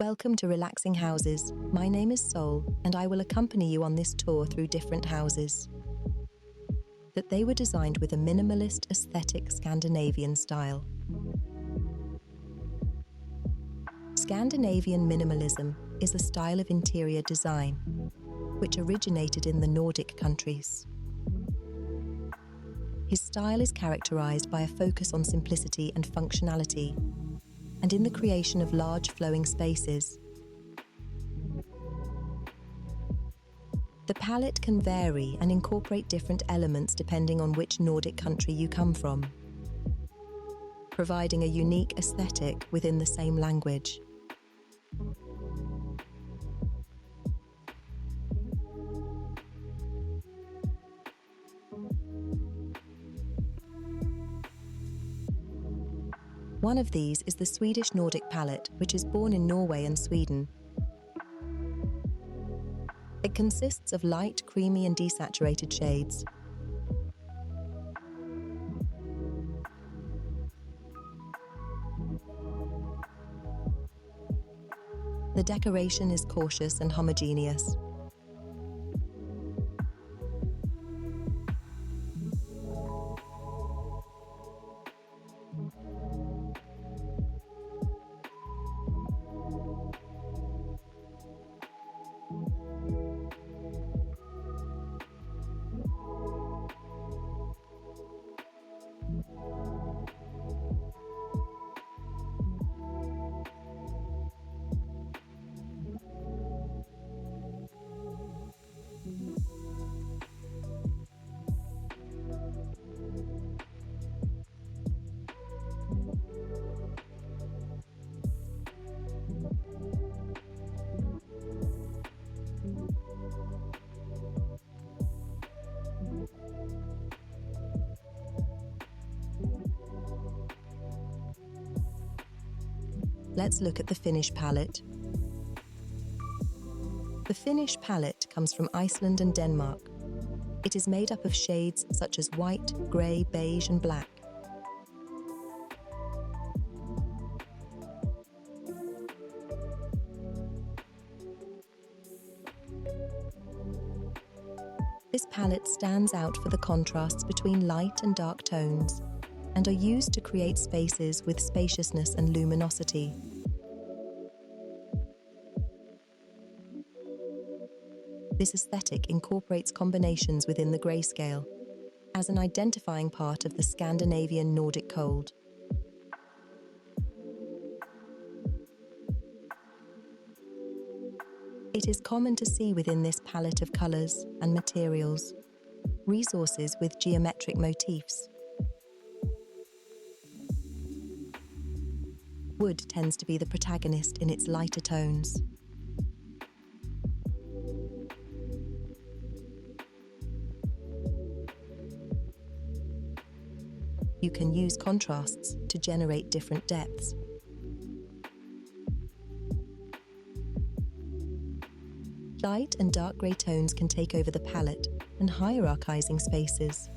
Welcome to Relaxing Houses. My name is Sol, and I will accompany you on this tour through different houses. That they were designed with a minimalist aesthetic Scandinavian style. Scandinavian minimalism is a style of interior design which originated in the Nordic countries. His style is characterized by a focus on simplicity and functionality, and in the creation of large flowing spaces. The palette can vary and incorporate different elements depending on which Nordic country you come from, providing a unique aesthetic within the same language. One of these is the Swedish Nordic palette, which is born in Norway and Sweden. It consists of light, creamy and desaturated shades. The decoration is cautious and homogeneous. Let's look at the Finnish palette. The Finnish palette comes from Iceland and Denmark. It is made up of shades such as white, grey, beige and black. This palette stands out for the contrasts between light and dark tones, and are used to create spaces with spaciousness and luminosity. This aesthetic incorporates combinations within the grayscale as an identifying part of the Scandinavian Nordic code. It is common to see within this palette of colors and materials resources with geometric motifs. Wood tends to be the protagonist in its lighter tones. You can use contrasts to generate different depths. Light and dark grey tones can take over the palette and hierarchizing spaces.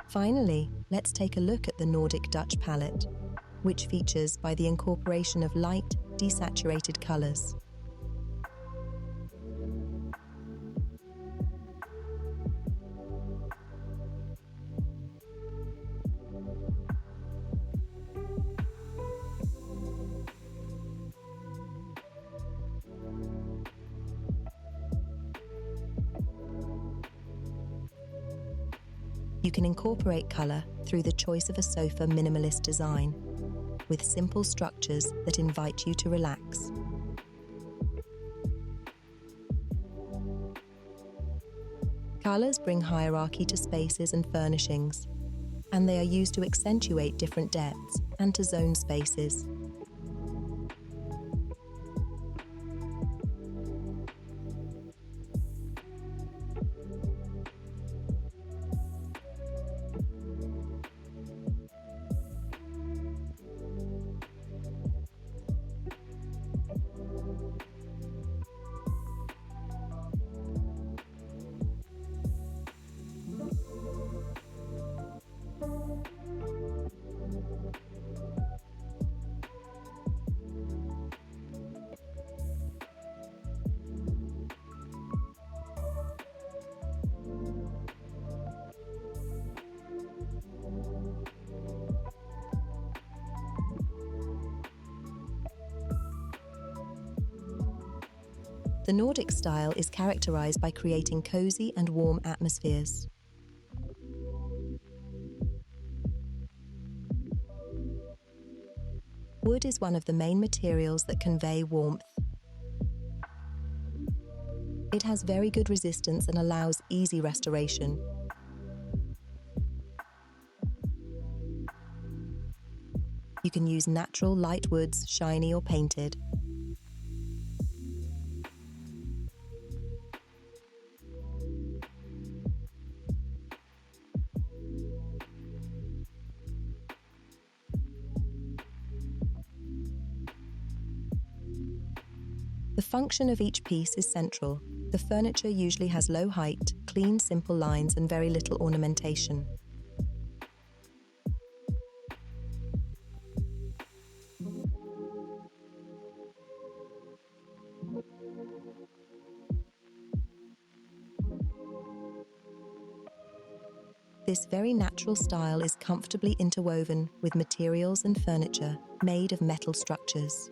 Finally, let's take a look at the Nordic Dutch palette, which features by the incorporation of light, desaturated colours. You can incorporate colour through the choice of a sofa minimalist design, with simple structures that invite you to relax. Colours bring hierarchy to spaces and furnishings, and they are used to accentuate different depths and to zone spaces. The Nordic style is characterized by creating cozy and warm atmospheres. Wood is one of the main materials that convey warmth. It has very good resistance and allows easy restoration. You can use natural light woods, shiny or painted. The function of each piece is central. The furniture usually has low height, clean, simple lines and very little ornamentation. This very natural style is comfortably interwoven with materials and furniture made of metal structures.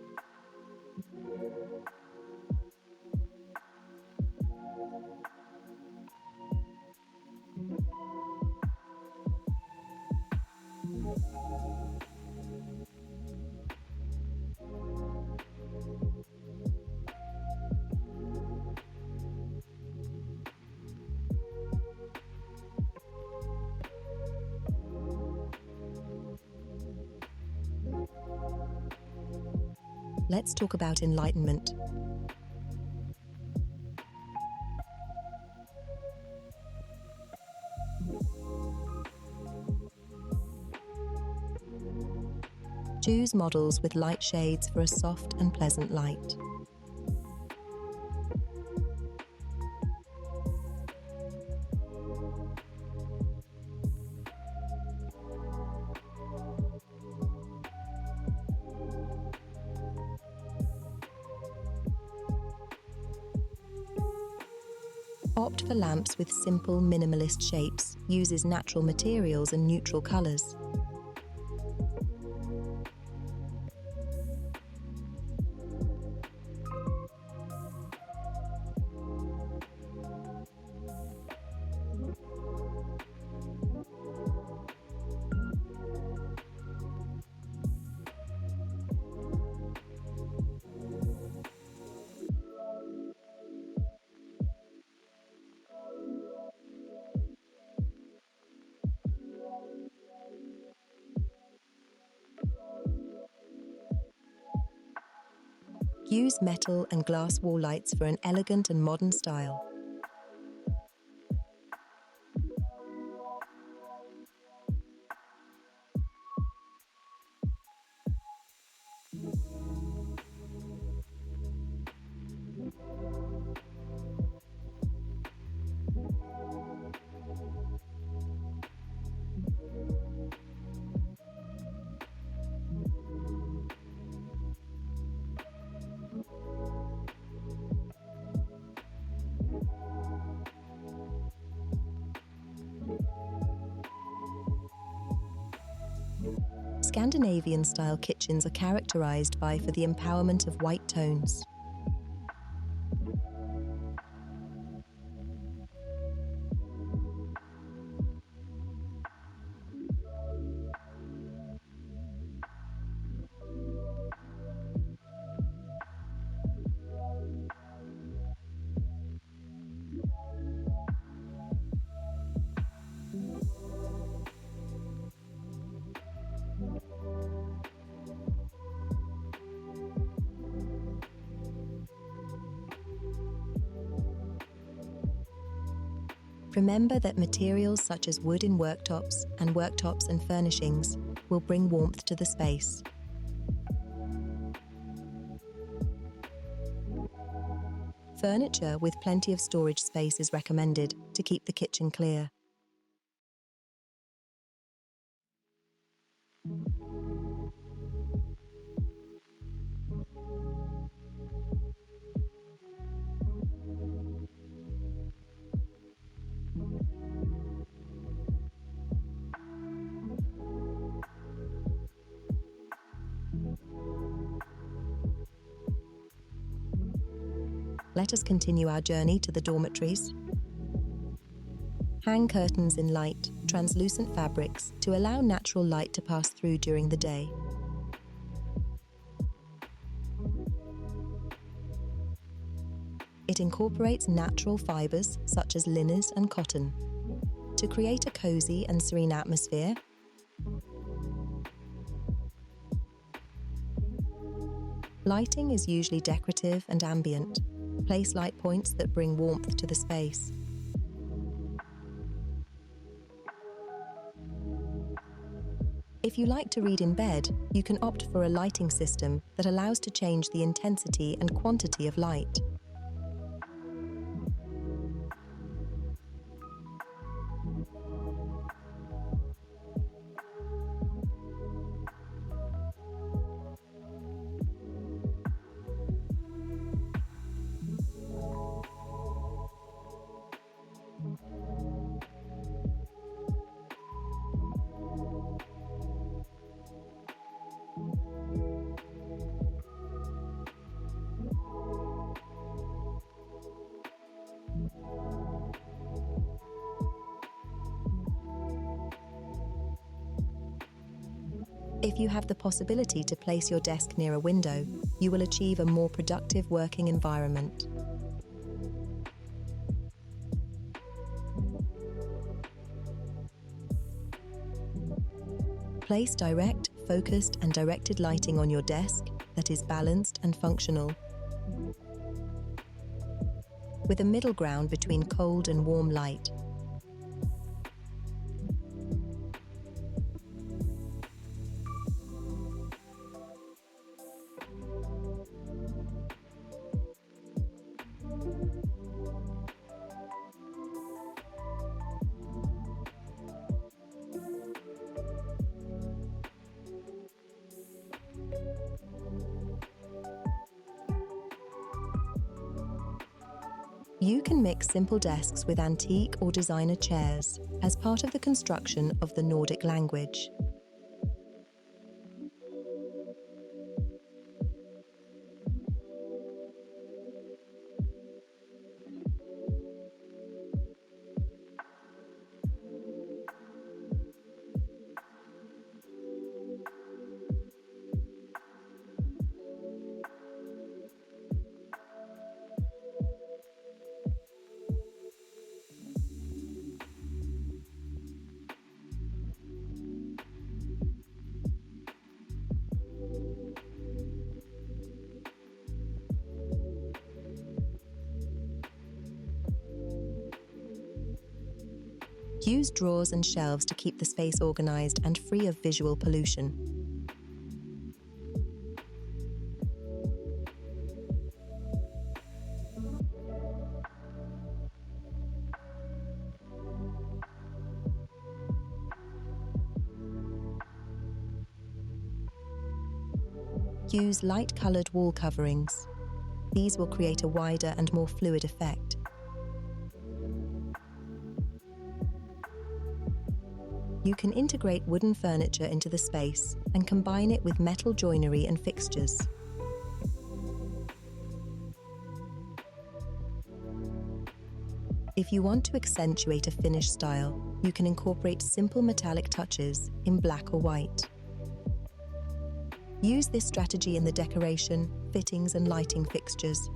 Let's talk about enlightenment. Choose models with light shades for a soft and pleasant light. Opt for lamps with simple, minimalist shapes, uses natural materials and neutral colors. Use metal and glass wall lights for an elegant and modern style. Scandinavian-style kitchens are characterized by the empowerment of white tones. Remember that materials such as wood in worktops and furnishings will bring warmth to the space. Furniture with plenty of storage space is recommended to keep the kitchen clear. Let us continue our journey to the dormitories. Hang curtains in light, translucent fabrics to allow natural light to pass through during the day. It incorporates natural fibers such as linen and cotton to create a cozy and serene atmosphere. Lighting is usually decorative and ambient. Place light points that bring warmth to the space. If you like to read in bed, you can opt for a lighting system that allows to change the intensity and quantity of light. If you have the possibility to place your desk near a window, you will achieve a more productive working environment. Place direct, focused, and directed lighting on your desk that is balanced and functional, with a middle ground between cold and warm light. You can mix simple desks with antique or designer chairs as part of the construction of the Nordic language. Use drawers and shelves to keep the space organized and free of visual pollution. Use light-colored wall coverings. These will create a wider and more fluid effect. You can integrate wooden furniture into the space and combine it with metal joinery and fixtures. If you want to accentuate a finished style, you can incorporate simple metallic touches in black or white. Use this strategy in the decoration, fittings, and lighting fixtures.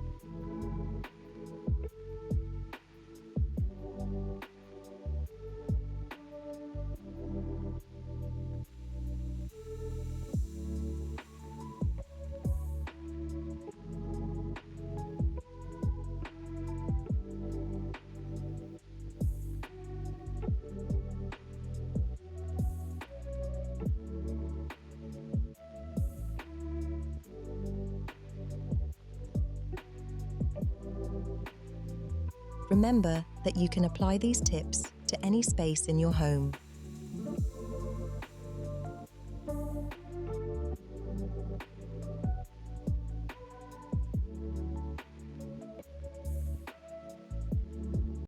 Remember that you can apply these tips to any space in your home.